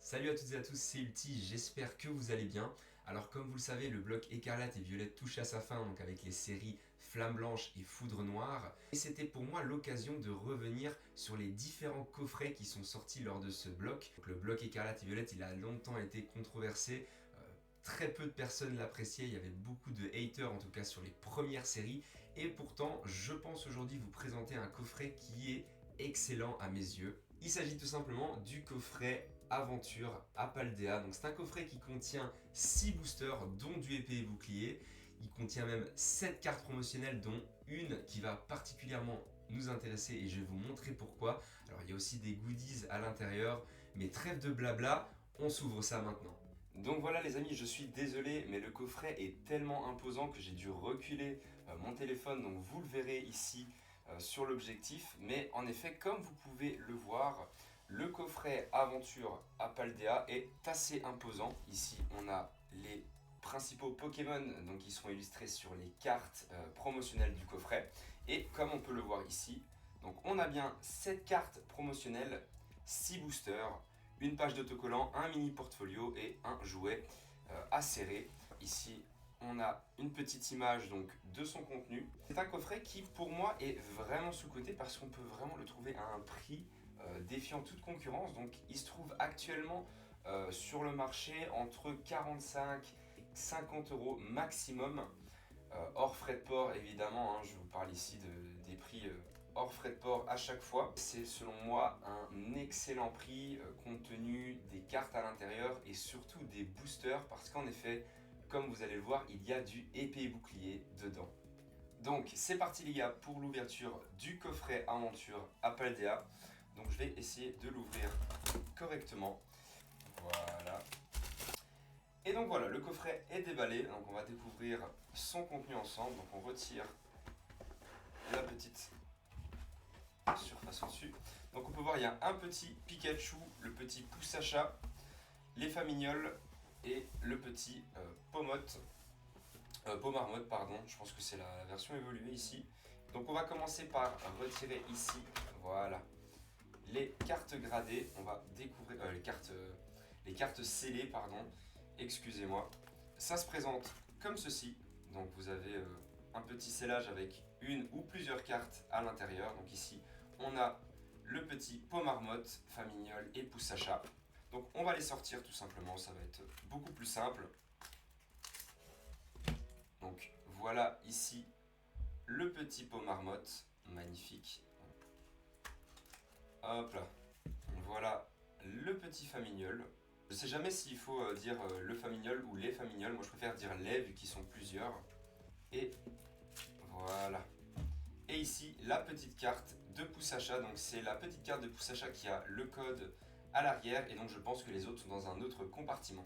Salut à toutes et à tous, c'est Ulti, j'espère que vous allez bien. Alors comme vous le savez, le bloc Écarlate et Violette touche à sa fin donc avec les séries Flamme Blanche et Foudre Noire. Et c'était pour moi l'occasion de revenir sur les différents coffrets qui sont sortis lors de ce bloc. Donc, le bloc Écarlate et Violette, il a longtemps été controversé. Très peu de personnes l'appréciaient, il y avait beaucoup de haters en tout cas sur les premières séries. Et pourtant, je pense aujourd'hui vous présenter un coffret qui est excellent à mes yeux. Il s'agit tout simplement du coffret Aventure Apaldea. Donc c'est un coffret qui contient 6 boosters dont du épée et bouclier. Il contient même 7 cartes promotionnelles dont une qui va particulièrement nous intéresser et je vais vous montrer pourquoi. Alors il y a aussi des goodies à l'intérieur, mais trêve de blabla, on s'ouvre ça maintenant. Donc voilà les amis, je suis désolé mais le coffret est tellement imposant que j'ai dû reculer mon téléphone, donc vous le verrez ici sur l'objectif. Mais en effet, comme vous pouvez le voir, le coffret Aventure Apaldea est assez imposant. Ici on a les principaux Pokémon donc, qui sont illustrés sur les cartes promotionnelles du coffret. Et comme on peut le voir ici, donc on a bien 7 cartes promotionnelles, 6 boosters, une page d'autocollant, un mini portfolio et un jouet à serrer. Ici, on a une petite image donc de son contenu. C'est un coffret qui pour moi est vraiment sous-coté parce qu'on peut vraiment le trouver à un prix défiant toute concurrence. Donc il se trouve actuellement sur le marché entre 45 et 50 euros maximum. Hors frais de port évidemment, hein, je vous parle ici des prix hors frais de port à chaque fois. C'est selon moi un excellent prix compte tenu des cartes à l'intérieur et surtout des boosters parce qu'en effet, comme vous allez le voir, il y a du épée et bouclier dedans. Donc c'est parti les gars pour l'ouverture du coffret Aventure Apaldea. Donc je vais essayer de l'ouvrir correctement. Voilà. Et donc voilà, le coffret est déballé, donc on va découvrir son contenu ensemble. Donc on retire la petite surface au-dessus. Donc on peut voir, il y a un petit Pikachu, le petit Poussacha, les Famignoles et le petit Pomarmotte, pardon. Je pense que c'est la version évoluée ici. Donc on va commencer par retirer ici, voilà, les cartes gradées. On va découvrir les cartes scellées, pardon. Excusez-moi. Ça se présente comme ceci. Donc vous avez un petit scellage avec une ou plusieurs cartes à l'intérieur. Donc ici, on a le petit Pomarmotte, Famignol et Poussacha. Donc on va les sortir tout simplement, ça va être beaucoup plus simple. Donc voilà ici le petit Pomarmotte, magnifique. Hop là. Voilà le petit Famignol. Je ne sais jamais s'il faut dire le Famignol ou les Famignoles. Moi je préfère dire les vu qu'ils sont plusieurs. Et voilà. Et ici la petite carte de Poussacha. Donc c'est la petite carte de Poussacha qui a le code à l'arrière. Et donc je pense que les autres sont dans un autre compartiment.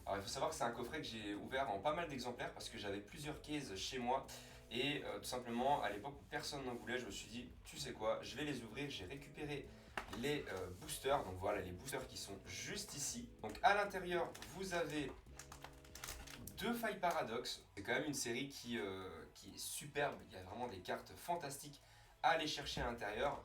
Alors il faut savoir que c'est un coffret que j'ai ouvert en pas mal d'exemplaires parce que j'avais plusieurs cases chez moi. Et tout simplement à l'époque où personne n'en voulait, je me suis dit tu sais quoi, je vais les ouvrir. J'ai récupéré les boosters, donc voilà les boosters qui sont juste ici. Donc à l'intérieur vous avez deux failles paradoxes. C'est quand même une série qui est superbe, il y a vraiment des cartes fantastiques à aller chercher à l'intérieur.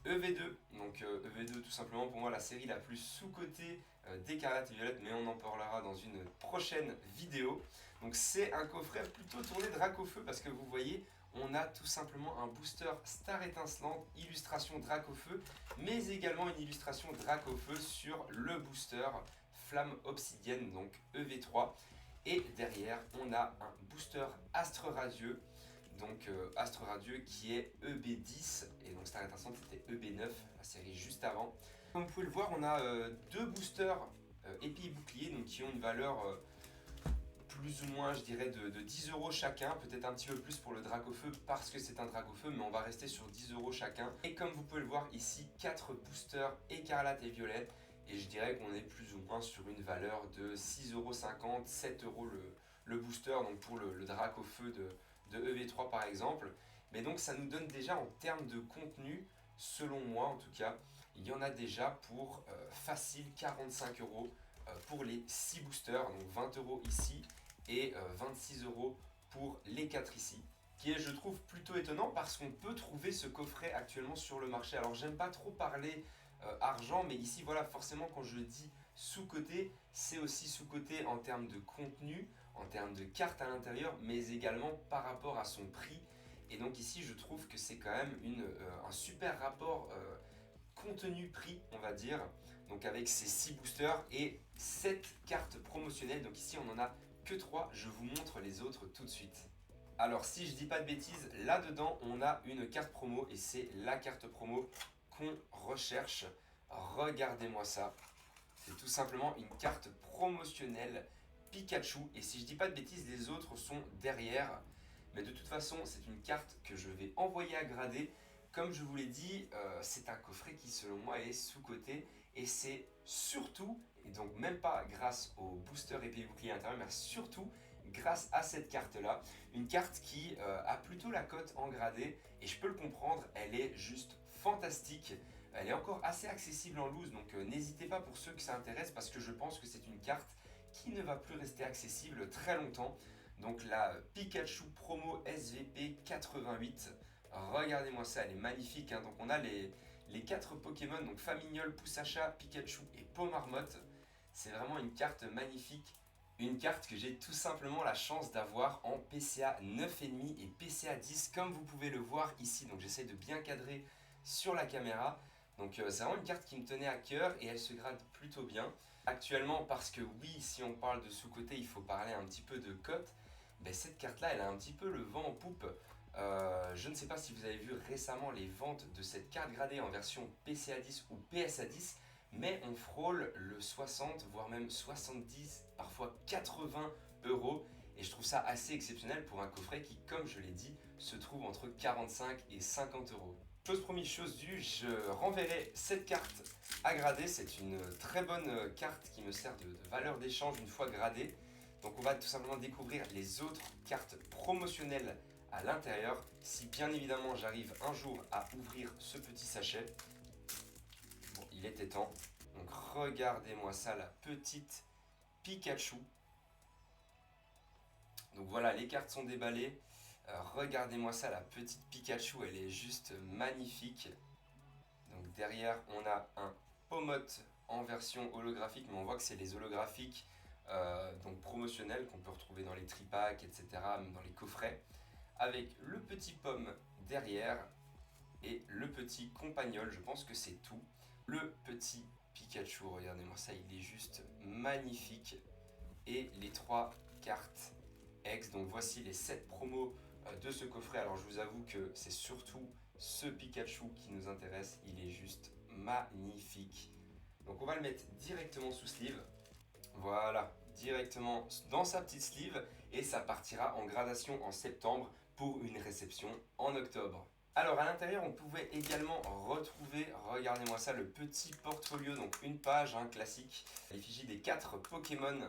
EV2, donc EV2 tout simplement pour moi la série la plus sous-cotée d'Écarlate et Violette, mais on en parlera dans une prochaine vidéo. Donc c'est un coffret plutôt tourné Dracofeu parce que vous voyez, on a tout simplement un booster Star Étincelante, illustration Dracofeu, mais également une illustration Dracofeu sur le booster Flamme Obsidienne, donc EV3. Et derrière, on a un booster Astre Radieux, donc Astre Radieux qui est EB10 et donc Star Étincelante c'était EB9, la série juste avant. Comme vous pouvez le voir, on a deux boosters épée et bouclier donc qui ont une valeur plus ou moins je dirais de 10 euros chacun, peut-être un petit peu plus pour le Dracofeu parce que c'est un Dracofeu, mais on va rester sur 10 euros chacun. Et comme vous pouvez le voir ici, 4 boosters Écarlate et Violette et je dirais qu'on est plus ou moins sur une valeur de 6,50 €, 7 € le booster donc pour le Dracofeu de EV3 par exemple. Mais donc ça nous donne déjà en termes de contenu, selon moi en tout cas, il y en a déjà pour facile 45 € pour les 6 boosters, donc 20 € ici et 26 € pour les 4 ici. Qui est je trouve plutôt étonnant parce qu'on peut trouver ce coffret actuellement sur le marché. Alors j'aime pas trop parler argent, mais ici voilà, forcément quand je dis sous-coté, c'est aussi sous-coté en termes de contenu, en termes de cartes à l'intérieur, mais également par rapport à son prix. Et donc ici je trouve que c'est quand même un super rapport contenu-prix, on va dire, donc avec ces 6 boosters et 7 cartes promotionnelles. Donc ici on en a que 3, je vous montre les autres tout de suite. Alors si je dis pas de bêtises, là-dedans on a une carte promo et c'est la carte promo qu'on recherche. Regardez-moi ça, c'est tout simplement une carte promotionnelle Pikachu, et si je dis pas de bêtises, les autres sont derrière. Mais de toute façon, c'est une carte que je vais envoyer à grader. Comme je vous l'ai dit, c'est un coffret qui selon moi est sous-coté, et c'est surtout, et donc même pas grâce au booster épée et bouclier intérieur, mais surtout grâce à cette carte-là. Une carte qui a plutôt la cote en gradé, et je peux le comprendre, elle est juste fantastique. Elle est encore assez accessible en loose, donc n'hésitez pas pour ceux que ça intéresse, parce que je pense que c'est une carte qui ne va plus rester accessible très longtemps. Donc la Pikachu Promo SVP 88, regardez-moi ça, elle est magnifique, hein. Donc on a les 4 Pokémon, donc Famignol, Poussacha, Pikachu et Pomarmotte. C'est vraiment une carte magnifique, une carte que j'ai tout simplement la chance d'avoir en PCA 9,5 et PCA 10, comme vous pouvez le voir ici. Donc j'essaie de bien cadrer sur la caméra. Donc c'est vraiment une carte qui me tenait à cœur et elle se grade plutôt bien. Actuellement, parce que oui, si on parle de sous-côté, il faut parler un petit peu de cote. Ben, cette carte-là, elle a un petit peu le vent en poupe. Je ne sais pas si vous avez vu récemment les ventes de cette carte gradée en version PCA 10 ou PSA 10, mais on frôle le 60, voire même 70, parfois 80 euros. Et je trouve ça assez exceptionnel pour un coffret qui, comme je l'ai dit, se trouve entre 45 et 50 euros. Chose promise, chose due, je renverrai cette carte à grader. C'est une très bonne carte qui me sert de valeur d'échange une fois gradée. Donc on va tout simplement découvrir les autres cartes promotionnelles à l'intérieur. Si bien évidemment j'arrive un jour à ouvrir ce petit sachet. Bon, il était temps. Donc regardez-moi ça, la petite Pikachu. Donc voilà, les cartes sont déballées. Regardez-moi ça, la petite Pikachu, elle est juste magnifique. Donc derrière, on a un Pomote en version holographique, mais on voit que c'est les holographiques donc promotionnels qu'on peut retrouver dans les tripacks, etc., même dans les coffrets, avec le petit pomme derrière et le petit compagnol. Je pense que c'est tout. Le petit Pikachu, regardez-moi ça, il est juste magnifique. Et les 3 cartes X. Donc voici les 7 promos de ce coffret. Alors je vous avoue que c'est surtout ce Pikachu qui nous intéresse. Il est juste magnifique. Donc on va le mettre directement sous sleeve. Voilà, directement dans sa petite sleeve. Et ça partira en gradation en septembre pour une réception en octobre. Alors à l'intérieur, on pouvait également retrouver, regardez-moi ça, le petit portfolio, donc une page classique, l'effigie des 4 Pokémon.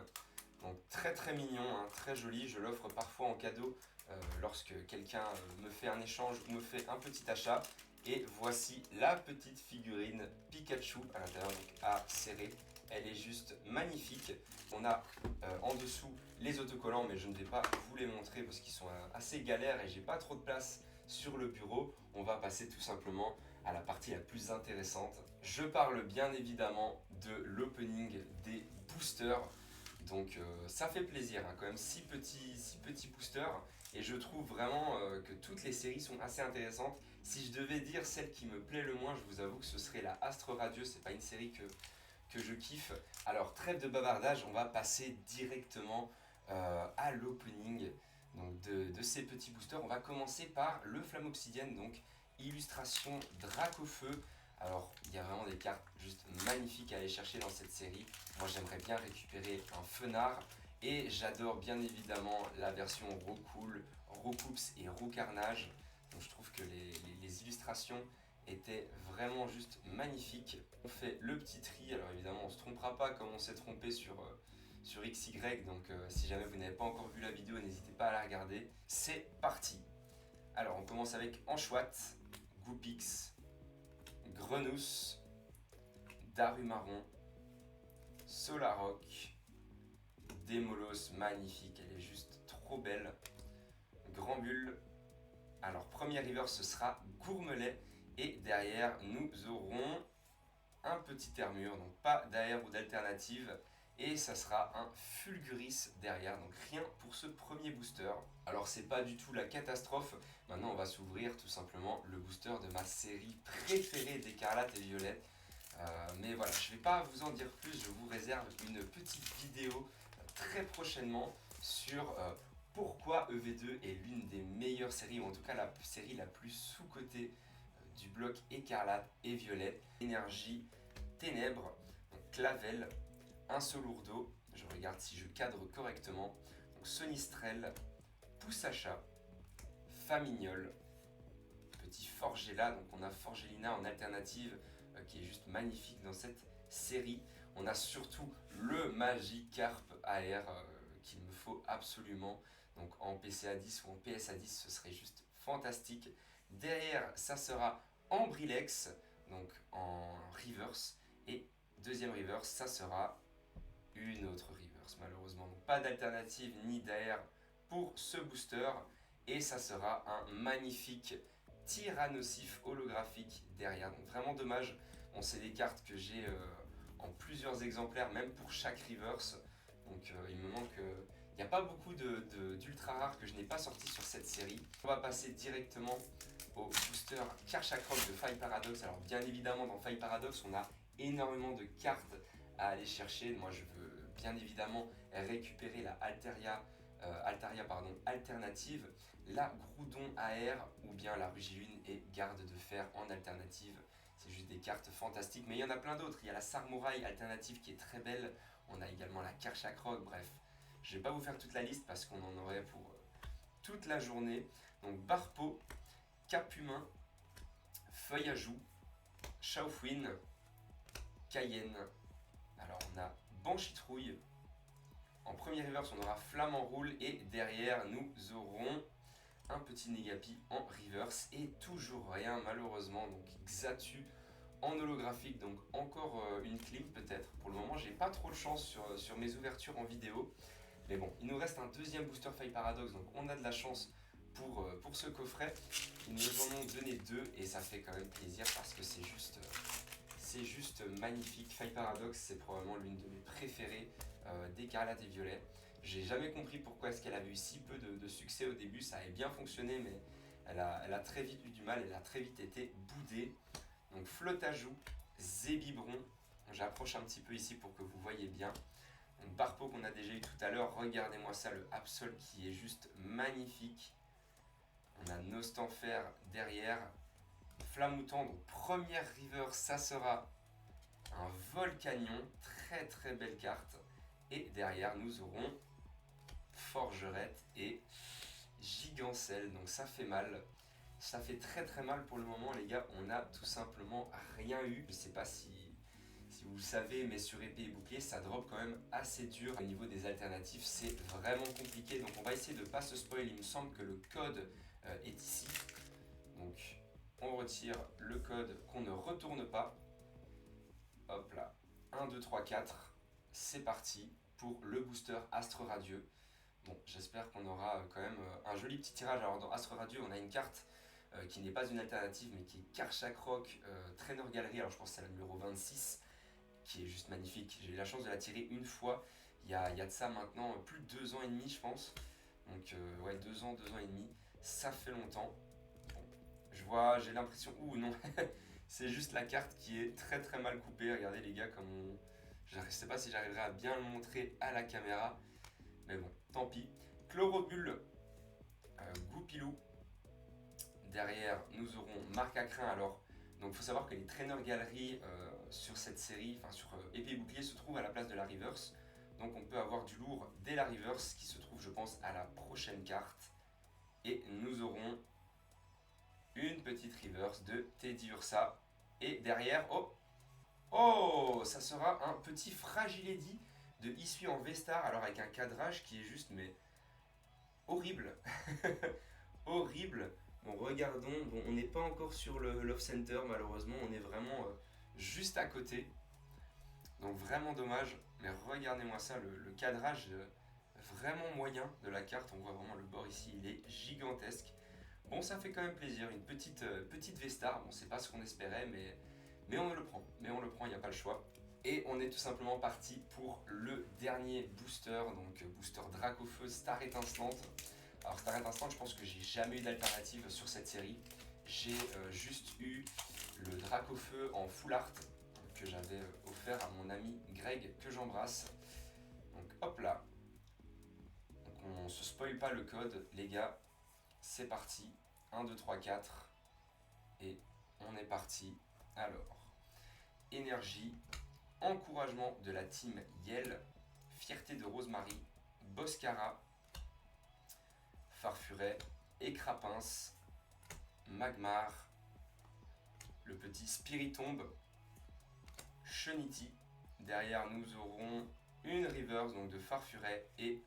Donc très très mignon, hein, très joli. Je l'offre parfois en cadeau lorsque quelqu'un me fait un échange ou me fait un petit achat. Et voici la petite figurine Pikachu à l'intérieur, donc à serrer. Elle est juste magnifique. On a en dessous les autocollants, mais je ne vais pas vous les montrer parce qu'ils sont assez galères et j'ai pas trop de place sur le bureau. On va passer tout simplement à la partie la plus intéressante. Je parle bien évidemment de l'opening des boosters. Donc ça fait plaisir, hein, quand même, 6 petits boosters. Et je trouve vraiment que toutes les séries sont assez intéressantes. Si je devais dire celle qui me plaît le moins, je vous avoue que ce serait la Astre Radieuse. C'est pas une série que je kiffe. Alors trêve de bavardage, on va passer directement à l'opening de ces petits boosters. On va commencer par le Flamme Obsidienne, donc illustration Dracofeu. Alors, il y a vraiment des cartes juste magnifiques à aller chercher dans cette série. Moi, j'aimerais bien récupérer un Fenard. Et j'adore bien évidemment la version Roucool, Roucoups et Roucarnage. Donc, je trouve que les illustrations étaient vraiment juste magnifiques. On fait le petit tri. Alors, évidemment, on ne se trompera pas comme on s'est trompé sur XY. Donc, si jamais vous n'avez pas encore vu la vidéo, n'hésitez pas à la regarder. C'est parti. Alors, on commence avec Anchouette, Goupix, Grenousse, Darumaron, Solaroc, Démolos, magnifique, elle est juste trop belle, Granbulle. Alors premier river ce sera Gourmelet et derrière nous aurons un petit armure, donc pas d'AR ou d'alternative. Et ça sera un Fulguris derrière, donc rien pour ce premier booster. Alors c'est pas du tout la catastrophe, maintenant on va s'ouvrir tout simplement le booster de ma série préférée d'Écarlate et Violette. Mais voilà, je vais pas vous en dire plus, je vous réserve une petite vidéo très prochainement sur pourquoi EV2 est l'une des meilleures séries, ou en tout cas la série la plus sous-cotée du bloc Écarlate et Violette. Énergie, Ténèbres, donc Clavel, un Solourdo, je regarde si je cadre correctement, donc Sonistrel, Poussacha, Famignol, petit Forgella, donc on a Forgelina en alternative qui est juste magnifique dans cette série. On a surtout le Magikarp AR qu'il me faut absolument, donc en PCA 10 ou en PSA 10 ce serait juste fantastique. Derrière ça sera Ambrilex, donc en reverse, et deuxième reverse ça sera une autre reverse malheureusement. Donc pas d'alternative ni d'AR pour ce booster et ça sera un magnifique Tyrannosif holographique derrière. Donc vraiment dommage. Bon, c'est des cartes que j'ai en plusieurs exemplaires, même pour chaque reverse. Donc il me manque... il n'y a pas beaucoup d'ultra rares que je n'ai pas sorti sur cette série. On va passer directement au booster Karchakrok de Faille Paradox. Alors bien évidemment dans Faille Paradox on a énormément de cartes à aller chercher. Moi je veux bien évidemment récupérer la Altaria alternative, la Groudon AR ou bien la Rugilune et Garde de Fer en alternative. C'est juste des cartes fantastiques, mais il y en a plein d'autres. Il y a la Sarmouraï alternative qui est très belle. On a également la Karchakrok, bref. Je ne vais pas vous faire toute la liste parce qu'on en aurait pour toute la journée. Donc Barpo, Capumin, Feuille à Joux, Shaofuin, Cayenne. Alors on a Banchitrouille. En premier reverse, on aura Flamme en roule et derrière, nous aurons un petit Negapi en reverse et toujours rien malheureusement. Donc Xatu en holographique, donc encore une clim peut-être. Pour le moment, j'ai pas trop de chance sur mes ouvertures en vidéo. Mais bon, il nous reste un deuxième booster Faille Paradox, donc on a de la chance pour ce coffret. Ils nous en ont donné deux et ça fait quand même plaisir parce que c'est juste magnifique. Faille Paradox, c'est probablement l'une de mes préférées d'Écarlate et Violet. J'ai jamais compris pourquoi est-ce qu'elle avait eu si peu de succès au début. Ça avait bien fonctionné, mais elle a très vite eu du mal. Elle a très vite été boudée. Donc Flotte à Joux, Zébibron. J'approche un petit peu ici pour que vous voyez bien. Donc Barpo qu'on a déjà eu tout à l'heure. Regardez-moi ça, le Absol qui est juste magnifique. On a Nostanfer derrière. Flamoutant, donc première river, ça sera un Volcanion, très très belle carte. Et derrière, nous aurons Forgerette et Gigancelle, donc ça fait mal. Ça fait très très mal pour le moment, les gars. On a tout simplement rien eu. Je sais pas si vous le savez, mais sur épée et bouclier, ça drop quand même assez dur. Au niveau des alternatives, c'est vraiment compliqué. Donc on va essayer de ne pas se spoil. Il me semble que le code est ici. Donc on retire le code qu'on ne retourne pas. Hop là. 1, 2, 3, 4. C'est parti pour le booster Astre Radieux. Bon, j'espère qu'on aura quand même un joli petit tirage. Alors dans Astre Radieux, on a une carte qui n'est pas une alternative, mais qui est Karchakrok Trainer Gallery. Alors je pense que c'est la numéro 26, qui est juste magnifique. J'ai eu la chance de la tirer une fois. Il y a de ça maintenant plus de 2 ans et demi, je pense. Donc ouais, 2 ans et demi. Ça fait longtemps. Bon, j'ai l'impression... Ouh non c'est juste la carte qui est très très mal coupée. Regardez les gars, comme on... Je ne sais pas si j'arriverai à bien le montrer à la caméra. Mais bon, tant pis. Chlorobulle, Goupilou. Derrière, nous aurons Marc à Crin. Alors, donc il faut savoir que les Trainer Gallery sur cette série, enfin sur épée et bouclier, se trouvent à la place de la reverse. Donc on peut avoir du lourd dès la reverse, qui se trouve, je pense, à la prochaine carte. Et nous aurons une petite reverse de Teddy Ursa. Et derrière, oh, ça sera un petit Fragiledy de Issui en V-Star, alors avec un cadrage qui est juste, mais horrible. Horrible. Bon, regardons, bon, on n'est pas encore sur le Love Center, malheureusement, on est vraiment juste à côté. Donc vraiment dommage, mais regardez-moi ça, le cadrage vraiment moyen de la carte. On voit vraiment le bord ici, il est gigantesque. Bon, ça fait quand même plaisir, une petite V-Star. Bon, c'est pas ce qu'on espérait, mais Mais on le prend, il n'y a pas le choix. Et on est tout simplement parti pour le dernier booster, donc booster Dracofeu Star Étincelante. Alors Star Étincelante, je pense que j'ai jamais eu d'alternative sur cette série. J'ai juste eu le Dracofeu en full art que j'avais offert à mon ami Greg, que j'embrasse. Donc hop là. Donc on se spoil pas le code, les gars. C'est parti. 1, 2, 3, 4. Et on est parti. Alors, énergie, encouragement de la team Yel, fierté de Rosemary, Boscara, Farfuret, Écrapince, Magmar, le petit Spiritomb, Chenity. Derrière, nous aurons une Reverse donc de Farfuret et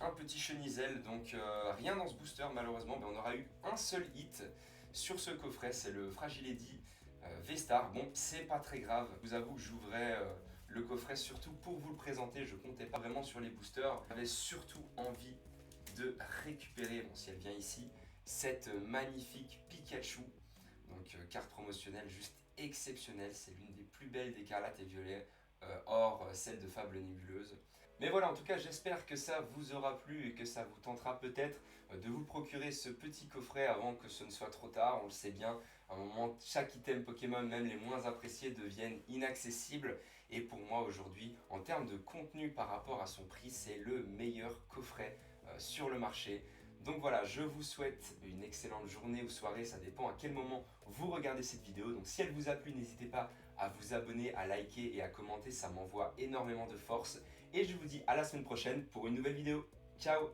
un petit Chenizel. Donc rien dans ce booster malheureusement, mais on aura eu un seul hit sur ce coffret, c'est le Fragile Eddy V-Star. Bon, c'est pas très grave, je vous avoue que j'ouvrais le coffret surtout pour vous le présenter, je comptais pas vraiment sur les boosters. J'avais surtout envie de récupérer, bon si elle vient ici, cette magnifique Pikachu. Donc carte promotionnelle juste exceptionnelle, c'est l'une des plus belles d'Écarlate et Violet, hors celle de Fable Nébuleuse. Mais voilà, en tout cas, j'espère que ça vous aura plu et que ça vous tentera peut-être de vous procurer ce petit coffret avant que ce ne soit trop tard. On le sait bien, à un moment, chaque item Pokémon, même les moins appréciés, deviennent inaccessibles. Et pour moi, aujourd'hui, en termes de contenu par rapport à son prix, c'est le meilleur coffret sur le marché. Donc voilà, je vous souhaite une excellente journée ou soirée, ça dépend à quel moment vous regardez cette vidéo. Donc si elle vous a plu, n'hésitez pas à vous abonner, à liker et à commenter, ça m'envoie énormément de force. Et je vous dis à la semaine prochaine pour une nouvelle vidéo. Ciao!